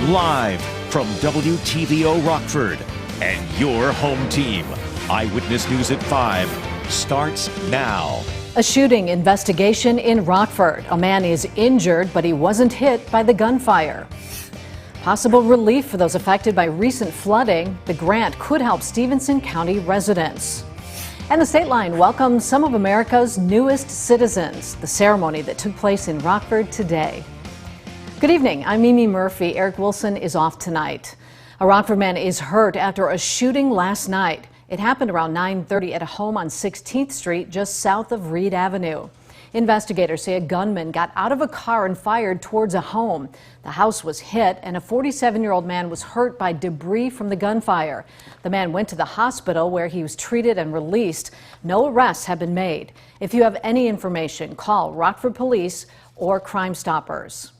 Live from WTVO Rockford and your home team. Eyewitness News at 5 starts now. A shooting investigation in Rockford. A man is injured, but he wasn't hit by the gunfire. Possible relief for those affected by recent flooding. The grant could help Stephenson County residents. And the State Line welcomes some of America's newest citizens. The ceremony that took place in Rockford today. Good evening, I'm Mimi Murphy. Eric Wilson is off tonight. A Rockford man is hurt after a shooting last night. It happened around 9:30 at a home on 16th Street, just south of Reed Avenue. Investigators say a gunman got out of a car and fired towards a home. The house was hit and a 47-year-old man was hurt by debris from the gunfire. The man went to the hospital where he was treated and released. No arrests have been made. If you have any information, call Rockford Police or Crime Stoppers.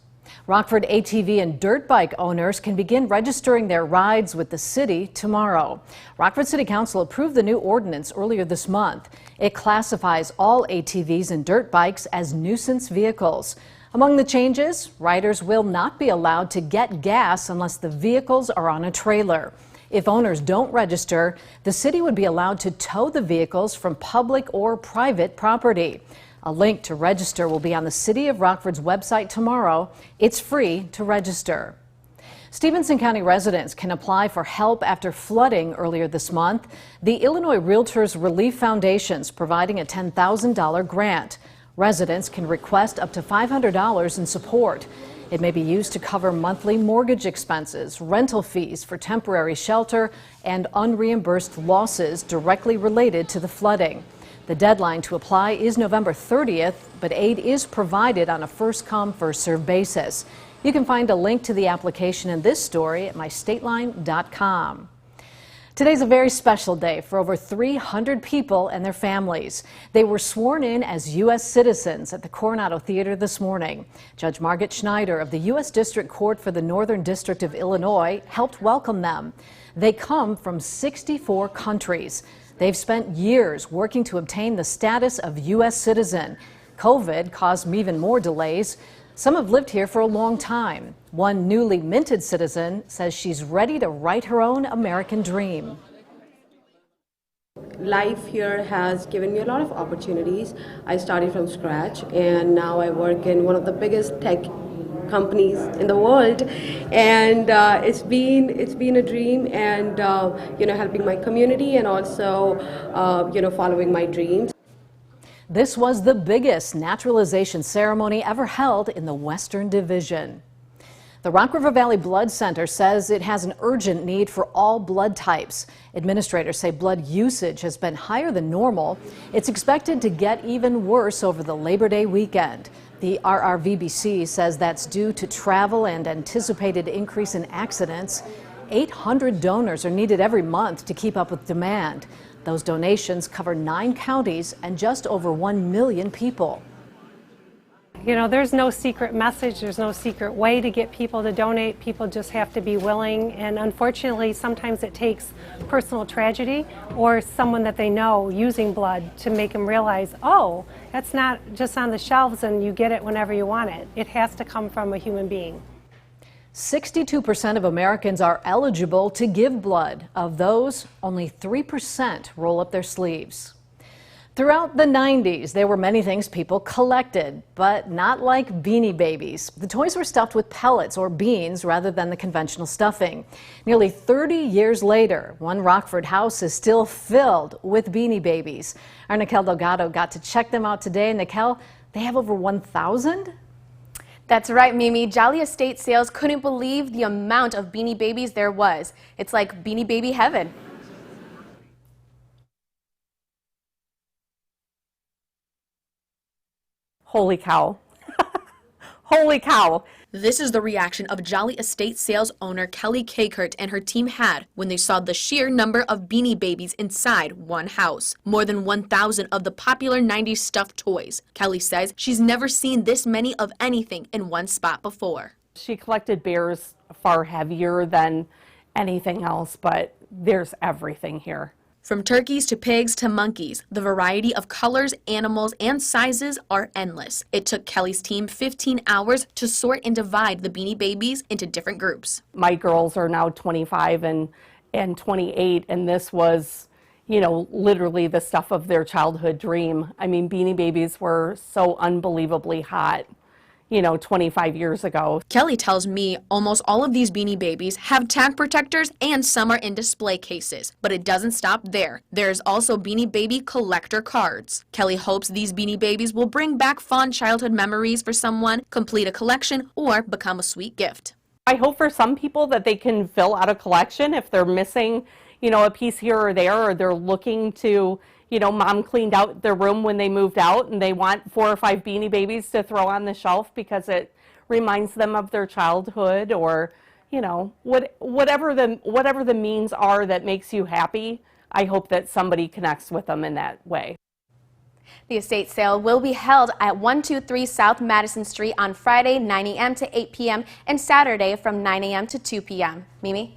Rockford ATV and dirt bike owners can begin registering their rides with the city tomorrow. Rockford City Council approved the new ordinance earlier this month. It classifies all ATVs and dirt bikes as nuisance vehicles. Among the changes, riders will not be allowed to get gas unless the vehicles are on a trailer. If owners don't register, the city would be allowed to tow the vehicles from public or private property. A link to register will be on the City of Rockford's website tomorrow. It's free to register. Stephenson County residents can apply for help after flooding earlier this month. The Illinois Realtors Relief Foundation is providing a $10,000 grant. Residents can request up to $500 in support. It may be used to cover monthly mortgage expenses, rental fees for temporary shelter, and unreimbursed losses directly related to the flooding. The deadline to apply is November 30th, but aid is provided on a first-come, first-served basis. You can find a link to the application in this story at mystateline.com. Today's a very special day for over 300 people and their families. They were sworn in as U.S. citizens at the Coronado Theater this morning. Judge Margaret Schneider of the U.S. District Court for the Northern District of Illinois helped welcome them. They come from 64 countries. They've spent years working to obtain the status of U.S. citizen. COVID caused even more delays. Some have lived here for a long time. One newly minted citizen says she's ready to write her own American dream. Life here has given me a lot of opportunities. I started from scratch and now I work in one of the biggest tech companies in the world, and it's been a dream, and helping my community and also following my dreams. This was the biggest naturalization ceremony ever held in the Western Division. The Rock River Valley Blood Center says it has an urgent need for all blood types. Administrators say blood usage has been higher than normal. It's expected to get even worse over the Labor Day weekend. The RRVBC says that's due to travel and anticipated increase in accidents. 800 donors are needed every month to keep up with demand. Those donations cover 9 counties and just over 1 million people. You know, there's no secret message, there's no secret way to get people to donate. People just have to be willing, and unfortunately sometimes it takes personal tragedy or someone that they know using blood to make them realize, oh, that's not just on the shelves and you get it whenever you want it. It has to come from a human being. 62% of Americans are eligible to give blood. Of those, only 3% roll up their sleeves. Throughout the 90s, there were many things people collected, but not like Beanie Babies. The toys were stuffed with pellets or beans rather than the conventional stuffing. Nearly 30 years later, one Rockford house is still filled with Beanie Babies. Our Nikel Delgado got to check them out today. Nikel, they have over 1,000? That's right, Mimi. Jolly Estate Sales couldn't believe the amount of Beanie Babies there was. It's like Beanie Baby heaven. Holy cow. Holy cow. This is the reaction of Jolly Estate Sales owner Kelly Kakert and her team had when they saw the sheer number of Beanie Babies inside one house. More than 1,000 of the popular 90s stuffed toys. Kelly says she's never seen this many of anything in one spot before. She collected bears far heavier than anything else, but there's everything here. From turkeys to pigs to monkeys, the variety of colors, animals, and sizes are endless. It took Kelly's team 15 hours to sort and divide the Beanie Babies into different groups. My girls are now 25 and 28, and this was, you know, literally the stuff of their childhood dream. I mean, Beanie Babies were so unbelievably hot, you know, 25 years ago. Kelly tells me almost all of these Beanie Babies have tag protectors and some are in display cases. But it doesn't stop there. There's also Beanie Baby collector cards. Kelly hopes these Beanie Babies will bring back fond childhood memories for someone, complete a collection, or become a sweet gift. I hope for some people that they can fill out a collection if they're missing, you know, a piece here or there, or they're looking to, you know, mom cleaned out their room when they moved out and they want 4 or 5 Beanie Babies to throw on the shelf because it reminds them of their childhood, or, you know, whatever the means are that makes you happy. I hope that somebody connects with them in that way. The estate sale will be held at 123 South Madison Street on Friday 9 a.m. to 8 p.m. and Saturday from 9 a.m. to 2 p.m. Mimi?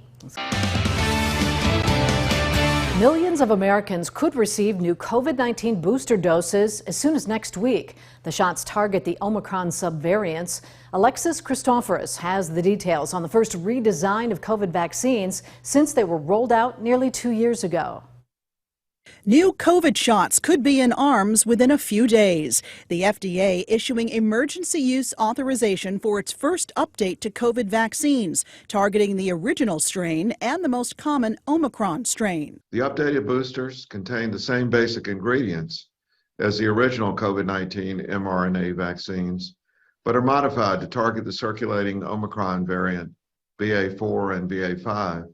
Millions of Americans could receive new COVID-19 booster doses as soon as next week. The shots target the Omicron subvariants. Alexis Christoforous has the details on the first redesign of COVID vaccines since they were rolled out nearly 2 years ago. New COVID shots could be in arms within a few days. The FDA issuing emergency use authorization for its first update to COVID vaccines, targeting the original strain and the most common Omicron strain. The updated boosters contain the same basic ingredients as the original COVID-19 mRNA vaccines, but are modified to target the circulating Omicron variant BA4 and BA5.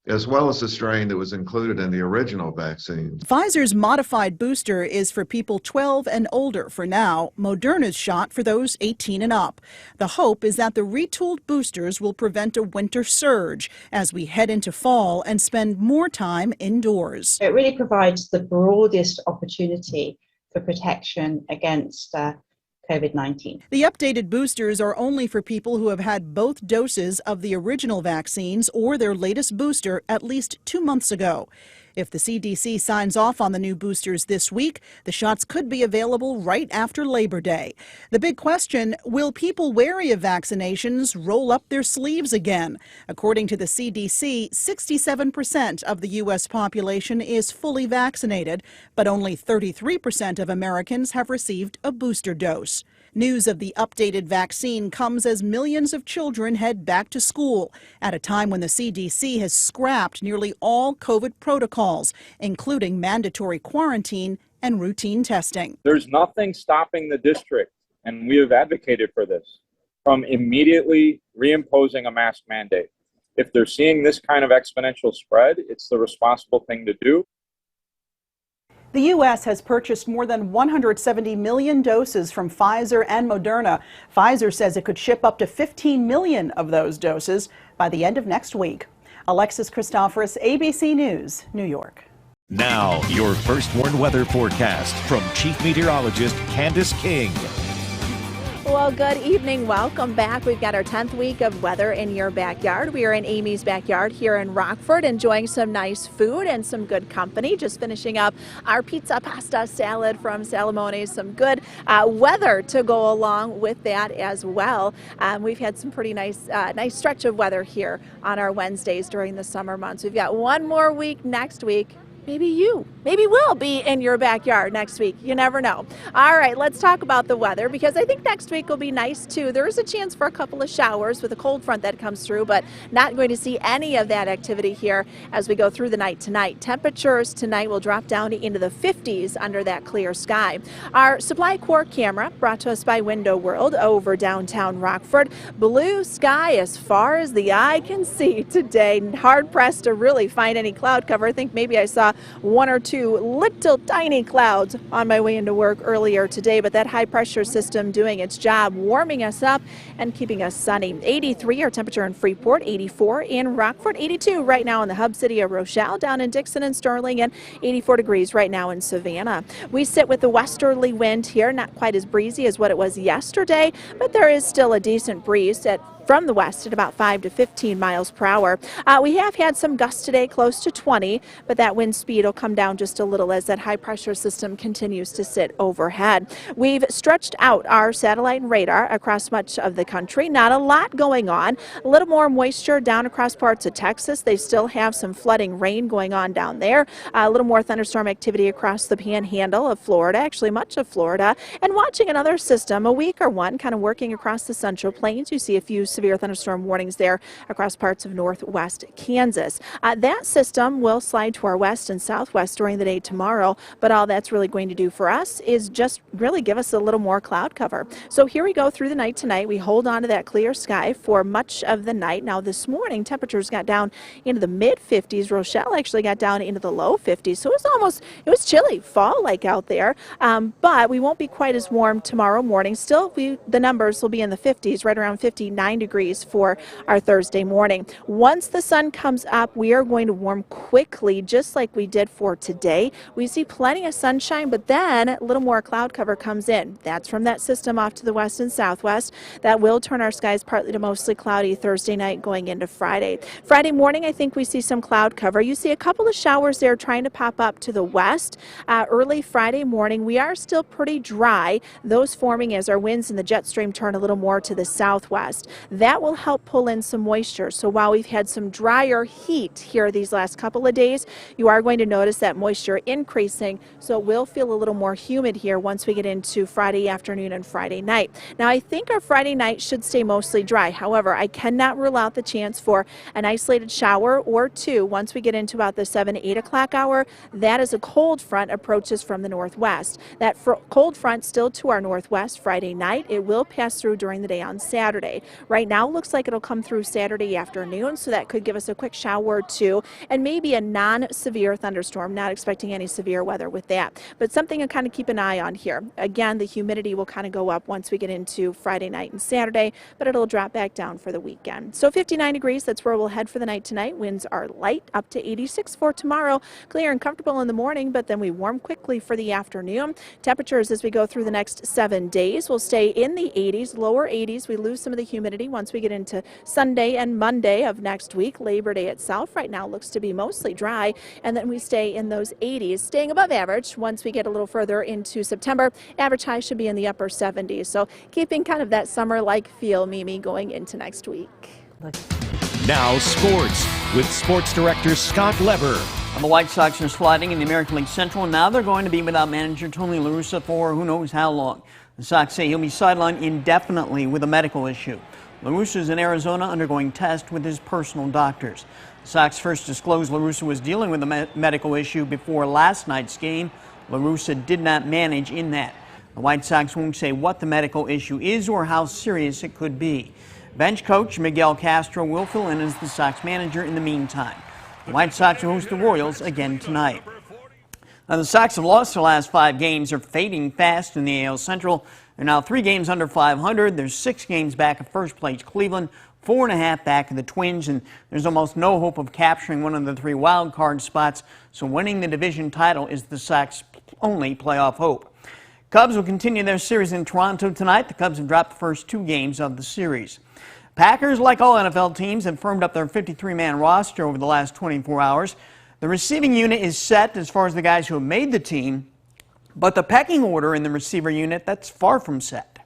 As well as the strain that was included in the original vaccine. Pfizer's modified booster is for people 12 and older for now. Moderna's shot for those 18 and up. The hope is that the retooled boosters will prevent a winter surge as we head into fall and spend more time indoors. It really provides the broadest opportunity for protection against COVID-19. The updated boosters are only for people who have had both doses of the original vaccines or their latest booster at least 2 months ago. If the CDC signs off on the new boosters this week, the shots could be available right after Labor Day. The big question, will people wary of vaccinations roll up their sleeves again? According to the CDC, 67% of the U.S. population is fully vaccinated, but only 33% of Americans have received a booster dose. News of the updated vaccine comes as millions of children head back to school at a time when the CDC has scrapped nearly all COVID protocols, including mandatory quarantine and routine testing. There's nothing stopping the district, and we have advocated for this, from immediately reimposing a mask mandate. If they're seeing this kind of exponential spread, it's the responsible thing to do. The U.S. has purchased more than 170 million doses from Pfizer and Moderna. Pfizer says it could ship up to 15 million of those doses by the end of next week. Alexis Christoforous, ABC News, New York. Now, your first warned weather forecast from Chief Meteorologist Candace King. Well, good evening. Welcome back. We've got our 10th week of weather in your backyard. We are in Amy's backyard here in Rockford, enjoying some nice food and some good company. Just finishing up our pizza, pasta, salad from Salamone's. Some good weather to go along with that as well. We've had some pretty nice stretch of weather here on our Wednesdays during the summer months. We've got one more week next week. Maybe we'll be in your backyard next week. You never know. All right, let's talk about the weather, because I think next week will be nice too. There is a chance for a couple of showers with a cold front that comes through, but not going to see any of that activity here as we go through the night tonight. Temperatures tonight will drop down into the 50s under that clear sky. Our Supply Corps camera brought to us by Window World over downtown Rockford. Blue sky as far as the eye can see today. Hard pressed to really find any cloud cover. I think maybe I saw one or two little tiny clouds on my way into work earlier today, but that high pressure system doing its job, warming us up and keeping us sunny. 83 our temperature in Freeport, 84 in Rockford, 82 right now in the hub city of Rochelle, down in Dixon and Sterling, and 84 degrees right now in Savannah. We sit with the westerly wind here, not quite as breezy as what it was yesterday, but there is still a decent breeze at from the west at about 5 to 15 miles per hour. We have had some gusts today, close to 20, but that wind speed will come down just a little as that high pressure system continues to sit overhead. We've stretched out our satellite and radar across much of the country. Not a lot going on. A little more moisture down across parts of Texas. They still have some flooding rain going on down there. A little more thunderstorm activity across the panhandle of Florida, actually much of Florida. And watching another system, a weaker one, kind of working across the Central Plains. You see a few severe thunderstorm warnings there across parts of northwest Kansas. That system will slide to our west and southwest during the day tomorrow, but all that's really going to do for us is just really give us a little more cloud cover. So here we go through the night tonight. We hold on to that clear sky for much of the night. Now this morning, temperatures got down into the mid-50s. Rochelle actually got down into the low 50s, so it was chilly, fall-like out there, but we won't be quite as warm tomorrow morning. Still, the numbers will be in the 50s, right around 59 degrees for our Thursday morning. Once the sun comes up, we are going to warm quickly, just like we did for today. We see plenty of sunshine, but then a little more cloud cover comes in. That's from that system off to the west and southwest. That will turn our skies partly to mostly cloudy Thursday night going into Friday. Friday morning, I think we see some cloud cover. You see a couple of showers there trying to pop up to the west. Early Friday morning, we are still pretty dry. Those forming as our winds in the jet stream turn a little more to the southwest. That will help pull in some moisture. So while we've had some drier heat here these last couple of days, you are going to notice that moisture increasing. So it will feel a little more humid here once we get into Friday afternoon and Friday night. Now, I think our Friday night should stay mostly dry. However, I cannot rule out the chance for an isolated shower or two once we get into about the 7-8 o'clock hour. That is a cold front approaches from the northwest. That cold front still to our northwest Friday night. It will pass through during the day on Saturday. Right now, it looks like it'll come through Saturday afternoon, so that could give us a quick shower or two and maybe a non-severe thunderstorm. Not expecting any severe weather with that, but something to kind of keep an eye on here. Again, the humidity will kind of go up once we get into Friday night and Saturday, but it'll drop back down for the weekend. So 59 degrees, that's where we'll head for the night tonight. Winds are light, up to 86 for tomorrow. Clear and comfortable in the morning, but then we warm quickly for the afternoon. Temperatures as we go through the next 7 days will stay in the 80s, lower 80s. We lose some of the humidity once we get into Sunday and Monday of next week. Labor Day itself right now looks to be mostly dry, and then we stay in those 80s, staying above average once we get a little further into September. Average high should be in the upper 70s, so keeping kind of that summer-like feel, Mimi, going into next week. Now sports with sports director Scott Leber. The White Sox are sliding in the American League Central, and now they're going to be without manager Tony La Russa for who knows how long. The Sox say he'll be sidelined indefinitely with a medical issue. La Russa is in Arizona undergoing tests with his personal doctors. The Sox first disclosed La Russa was dealing with a medical issue before last night's game. La Russa did not manage in that. The White Sox won't say what the medical issue is or how serious it could be. Bench coach Miguel Castro will fill in as the Sox manager in the meantime. The White Sox will host the Royals again tonight. Now, the Sox have lost their last 5 games. They're fading fast in the AL Central. They're now 3 games under 500. There's 6 games back of first place Cleveland, 4.5 back of the Twins, and there's almost no hope of capturing one of the 3 wild card spots. So winning the division title is the Sox' only playoff hope. Cubs will continue their series in Toronto tonight. The Cubs have dropped the first 2 games of the series. Packers, like all NFL teams, have firmed up their 53-man roster over the last 24 hours. The receiving unit is set as far as the guys who have made the team, but the pecking order in the receiver unit, that's far from set.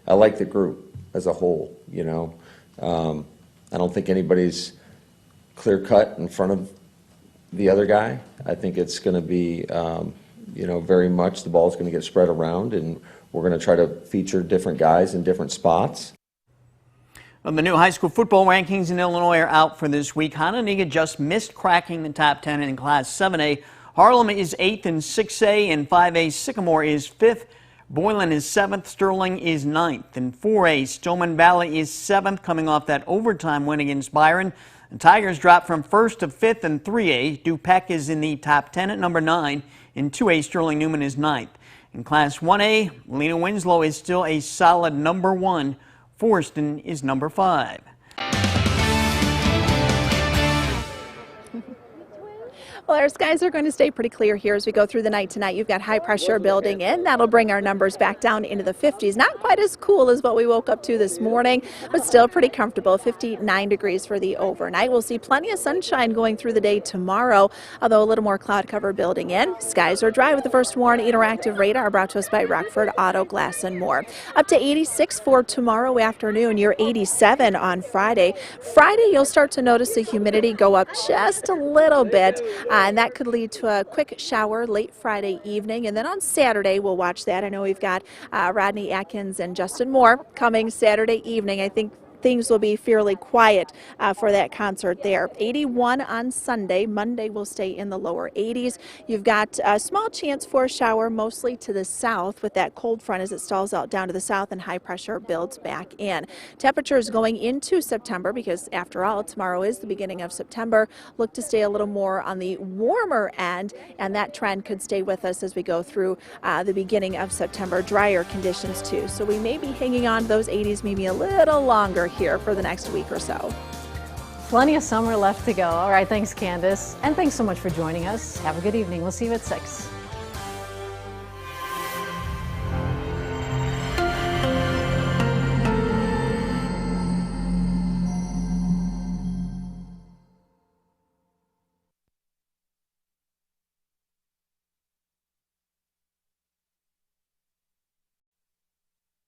I like the group as a whole, you know. I don't think anybody's clear-cut in front of the other guy. I think it's going to be, you know, very much the ball's going to get spread around, and we're going to try to feature different guys in different spots. Well, the new high school football rankings in Illinois are out for this week. Hononegah just missed cracking the top 10 in Class 7A. Harlem is 8th in 6A, and 5A Sycamore is 5th. Boylan is 7th. Sterling is 9th. In 4A, Stillman Valley is 7th, coming off that overtime win against Byron. The Tigers dropped from 1st to 5th in 3A. DuPec is in the top 10 at number 9. In 2A, Sterling Newman is 9th. In Class 1A, Lena Winslow is still a solid number 1. Forston is number 5. Well, Well, our skies are going to stay pretty clear here as we go through the night tonight. You've got high pressure building in. That'll bring our numbers back down into the 50s. Not quite as cool as what we woke up to this morning, but still pretty comfortable. 59 degrees for the overnight. We'll see plenty of sunshine going through the day tomorrow, although a little more cloud cover building in. Skies are dry with the First Warn Interactive Radar brought to us by Rockford Auto Glass and More. Up to 86 for tomorrow afternoon. You're 87 on Friday. Friday, you'll start to notice the humidity go up just a little bit. And that could lead to a quick shower late Friday evening. And then on Saturday, we'll watch that. I know we've got Rodney Atkins and Justin Moore coming Saturday evening. I think things will be fairly quiet for that concert there. 81 on Sunday. Monday will stay in the lower 80s. You've got a small chance for a shower mostly to the south with that cold front as it stalls out down to the south and high pressure builds back in. Temperatures going into September, because after all, tomorrow is the beginning of September, look to stay a little more on the warmer end, and that trend could stay with us as we go through the beginning of September. Drier conditions too. So we may be hanging on to those 80s maybe a little longer here for the next week or so. Plenty of summer left to go. All right, thanks, Candace. And thanks so much for joining us. Have a good evening. We'll see you at 6.